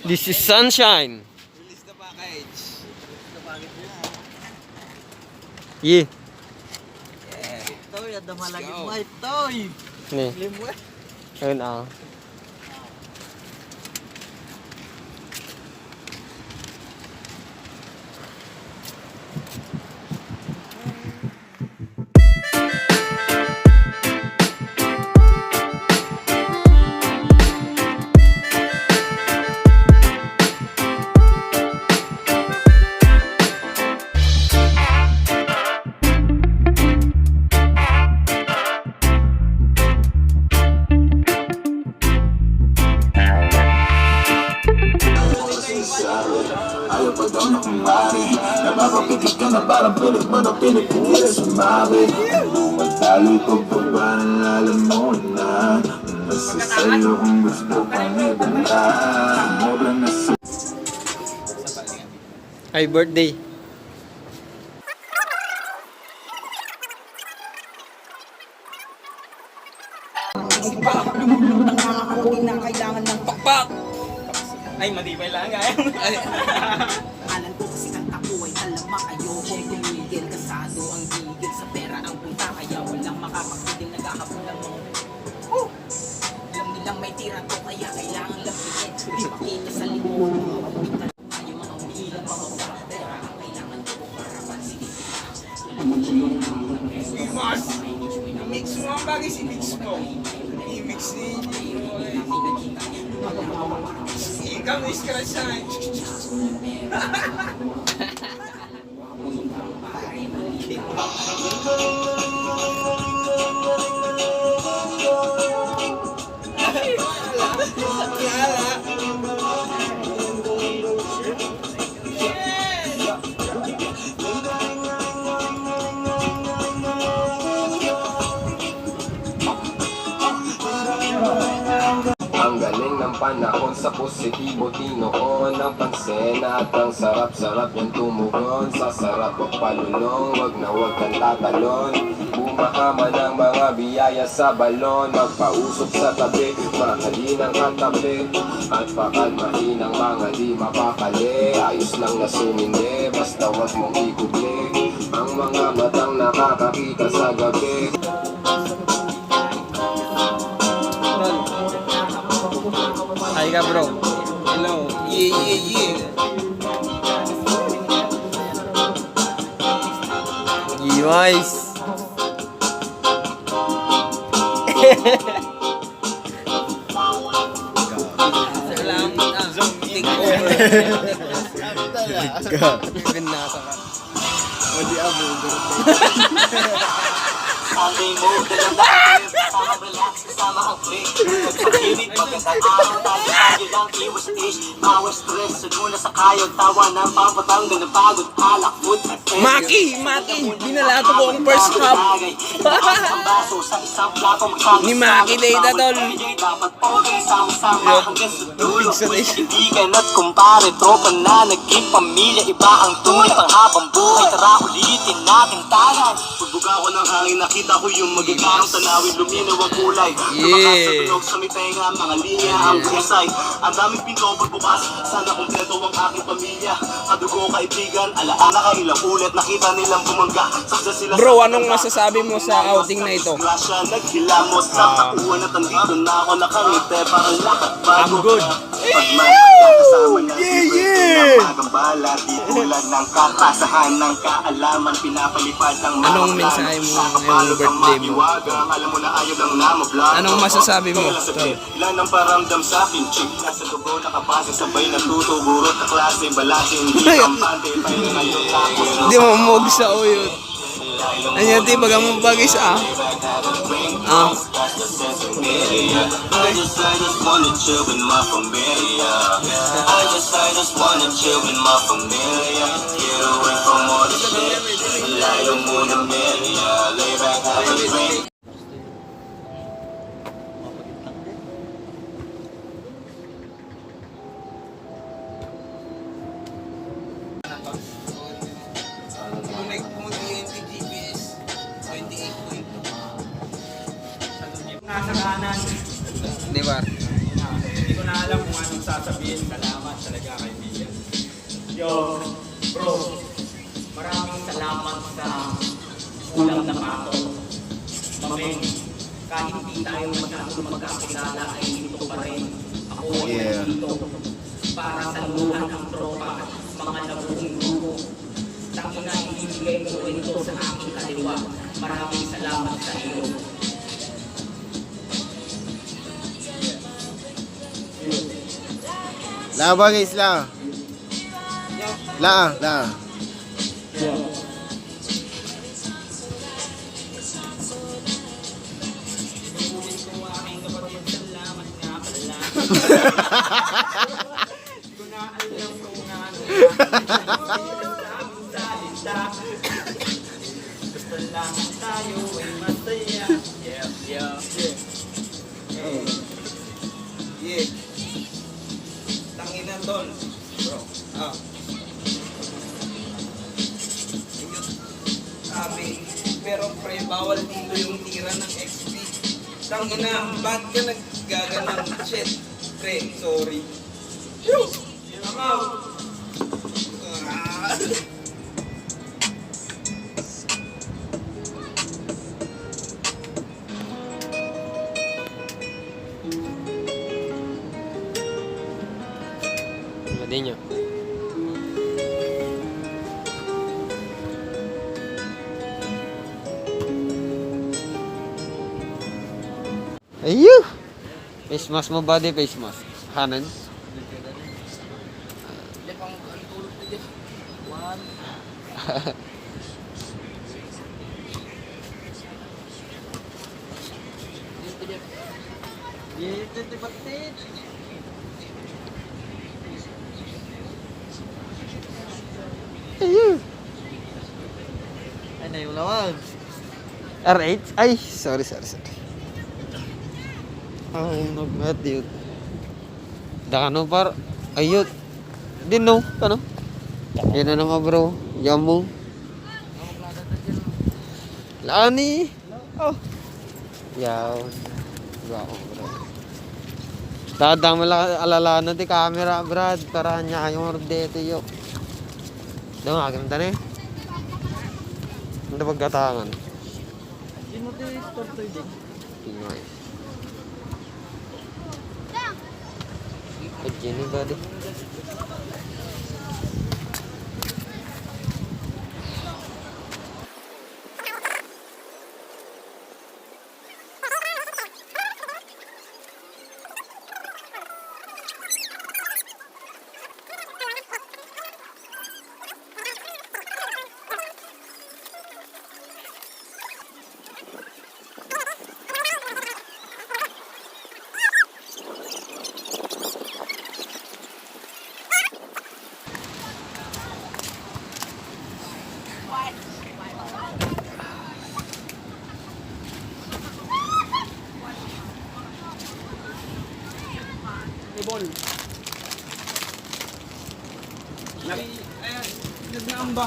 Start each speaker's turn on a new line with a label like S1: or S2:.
S1: This is Sunshine.
S2: Release the package.
S1: Yeah.
S3: Toy, ada malagi mo toy.
S1: Ni.
S3: Limwe.
S1: Ayun ah.
S4: Ayaw pa daw na kumari. Napapapitik ka na parang pilit mo na pinipigil sumari. Magtalo'y pagbaba ng alam mo na nasa sa'yo kung gusto kang ibala. Mura na sa
S1: Ay, birthday.
S3: Lumulutang na ako, kinakailangan ng pakpak.
S2: Ay, matibay lang nga.
S3: Alam ko kasi kanta ko ay talamak. Ayokong tumigil, kasado ang gigil. Sa pera ang punta, kaya walang makakapigil. Nagkakapon lang mo. Alam nilang may tira ko, kaya kailangan lapitin. Di makita sa limon, mga kapitan. Ayaw mga umiilang pababa, kaya ang kailangan ko para pansigin.
S2: Mas! Mix mo ang bagay si mix mo. I-mix ni... Ikaw na scratch na eh.
S5: Ang galing ng panahon sa positibo tinoon ang pansin at ang sarap-sarap yung tumugon sa sarap o palulong, wag na wag kang tatalon. Bumahama ng mga biyaya sa balon, magpausok sa tabi, mahalin ang katabi at pakalmahin ang mga di mapakali. Ayos lang na sumindi, basta wag mong ikubli ang mga matang nakakakita sa gabi.
S1: Hi ka bro.
S2: Hello. Yeah.
S1: Giwais.
S2: Salamat ah. Take over.
S1: Binasa ka.
S4: aking mood na lang sama relax, kasama ang click. Pagpakilit, magandang araw tayo lang iwas stage. Bawal stress, sunod na sa kayod. Tawa ng pampatanggal ng pagod. Alak, food, at
S1: Maki! Binalato ko ang first half. Ni Maki Data tol.
S4: Dapat okay, sama-sama hanggang sa dulo. Kaibigan at kumpare, tropa na naging pamilya. Iba ang tunay pang habang buhay. Tara ulitin natin tanan. Pagbuga ko ng hangin, nakita ko yung magiging tanawin. Luminaw ang kulay. Tumakas sa tunog sa may tenga, mga linya ang kusay. Ang daming pinto pagbukas, sana kumpleto ang aking pamilya. Kadugo kaibigan, alaala ka ilang ulit. Nakita nilang bumangga.
S1: Bro, anong masasabi mo sa outing na ito?
S4: Naghilamos sa takuan at andito na ako nakangiti. Parang lakad bago.
S1: I'm good.
S4: Kasama niya ng magambala. Di tulad ng kakasahan ng kaalaman. Pinapalipad ng mga
S1: Anong mensahe mo ngayong birthday mo?
S4: Alam mo na ayaw lang na mablag.
S1: Anong masasabi mo?
S4: Ilan ang paramdam sa akin, chick. Nasa dugo nakapase, sabay natutugurot na klase. Balase, hindi kampante. Pahinga ngayon tapos
S1: Hindi mo mog sa uyot. Anyan ti baga mo bagay sa
S4: I just wanna chill with my familia. I just wanna chill with my familia. Get away from all the shit. Layo muna melia. Lay back, have a drink.
S2: Nasa kanan.
S1: Di ba?
S2: Hindi ko na alam kung anong sasabihin. Salamat. talaga kaibigan.
S3: Yo, bro, maraming salamat sa ulam na pato. Mameng, kahit hindi tayo magkakilala ay dito pa rin. Ako ay
S1: Yeah.
S3: dito para sa luhan ng tropa at mga nabuong grupo. Tangin na ibibigay ko ito sa aking kaliwa. Maraming salamat sa iyo.
S1: La ba guys, la? La.
S3: Gusto lang tayo ay masaya. Yeah.
S2: Yeah. Tangin na tol. Bro. Ayun. Sabi. Pero pre, bawal dito yung tira ng XP. Tangin na, ba't ka naggaganan? Shit. Pre, sorry. Phew! I'm out.
S1: Madinyo. Ayun! Face mask mo, body face mask. Kanan. Ayun!
S6: Ano yung lawag?
S1: R8? Ay, sorry. Nagmat yun. Dakano par. Ayun. Din no. Ano? Yan na nga bro. Yamu. Lani. Oh. Yaw. Wow bro. Dadang alala ti camera brad. Para niya yung ordete yun. Daw nga ganda na eh. Hindi pagkatangan.
S6: Hindi mo tayo tortoy din.
S1: Pinoy. Pagkini ba di?
S2: Ayan, nagnaamba.